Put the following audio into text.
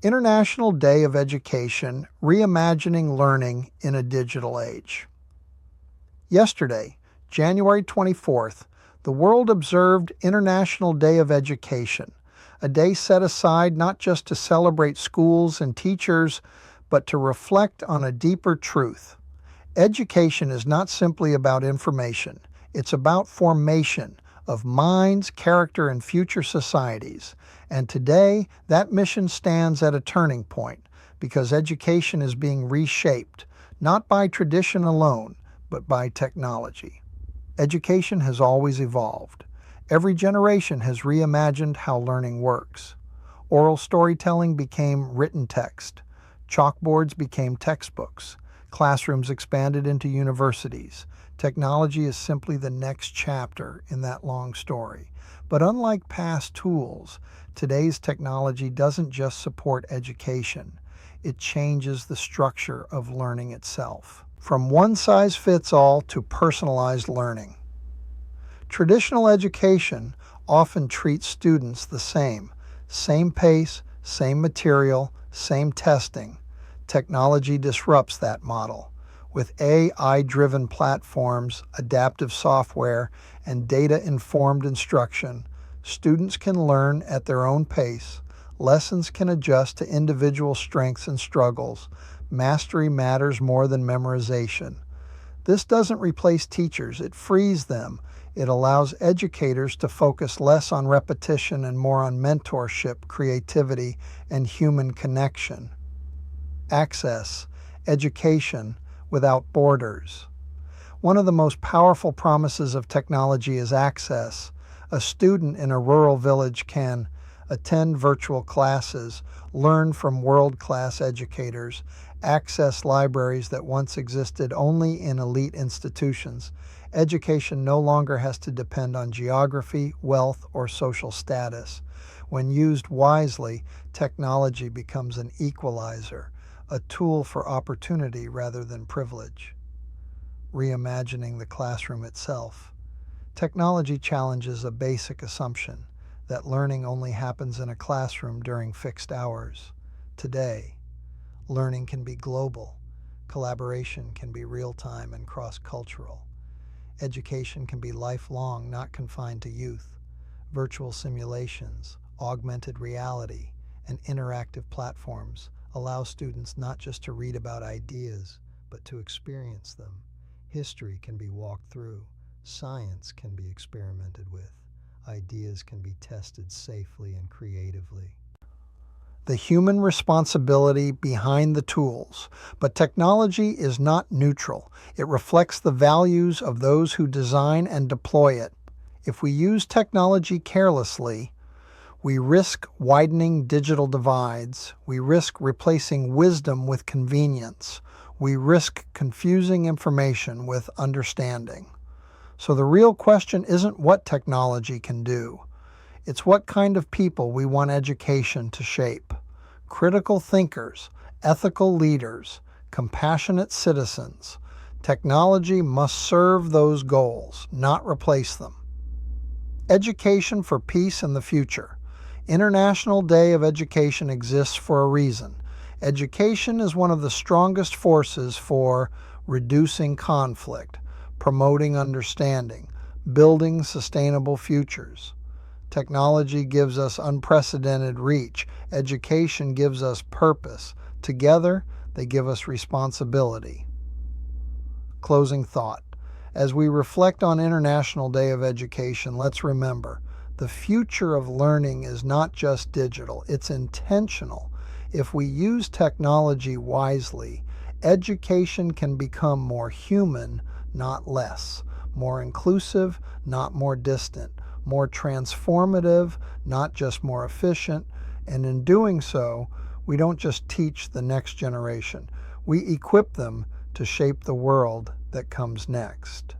International Day of Education, Reimagining Learning in a Digital Age. Yesterday, January 24th, the world observed International Day of Education, a day set aside not just to celebrate schools and teachers, but to reflect on a deeper truth. Education is not simply about information, it's about formation of minds, character, and future societies. And today, that mission stands at a turning point because education is being reshaped, not by tradition alone, but by technology. Education has always evolved. Every generation has reimagined how learning works. Oral storytelling became written text. Chalkboards became textbooks. Classrooms expanded into universities. Technology is simply the next chapter in that long story. But unlike past tools, today's technology doesn't just support education. It changes the structure of learning itself. From one-size-fits-all to personalized learning. Traditional education often treats students the same. Same pace, same material, same testing. Technology disrupts that model. With AI-driven platforms, adaptive software, and data-informed instruction, students can learn at their own pace. Lessons can adjust to individual strengths and struggles. Mastery matters more than memorization. This doesn't replace teachers, it frees them. It allows educators to focus less on repetition and more on mentorship, creativity, and human connection. Access, education without borders. One of the most powerful promises of technology is access. A student in a rural village can attend virtual classes, learn from world-class educators, access libraries that once existed only in elite institutions. Education no longer has to depend on geography, wealth, or social status. When used wisely, technology becomes an equalizer, a tool for opportunity rather than privilege. Reimagining the classroom itself. Technology challenges a basic assumption that learning only happens in a classroom during fixed hours. Today, learning can be global. Collaboration can be real-time and cross-cultural. Education can be lifelong, not confined to youth. Virtual simulations, augmented reality, and interactive platforms allow students not just to read about ideas, but to experience them. History can be walked through. Science can be experimented with. Ideas can be tested safely and creatively. The human responsibility behind the tools. But technology is not neutral. It reflects the values of those who design and deploy it. If we use technology carelessly, we risk widening digital divides. We risk replacing wisdom with convenience. We risk confusing information with understanding. So the real question isn't what technology can do. It's what kind of people we want education to shape. Critical thinkers, ethical leaders, compassionate citizens. Technology must serve those goals, not replace them. Education for peace and the future. International Day of Education exists for a reason. Education is one of the strongest forces for reducing conflict, promoting understanding, building sustainable futures. Technology gives us unprecedented reach. Education gives us purpose. Together, they give us responsibility. Closing thought. As we reflect on International Day of Education, let's remember, the future of learning is not just digital, it's intentional. If we use technology wisely, education can become more human, not less, more inclusive, not more distant, more transformative, not just more efficient, and in doing so, we don't just teach the next generation, we equip them to shape the world that comes next.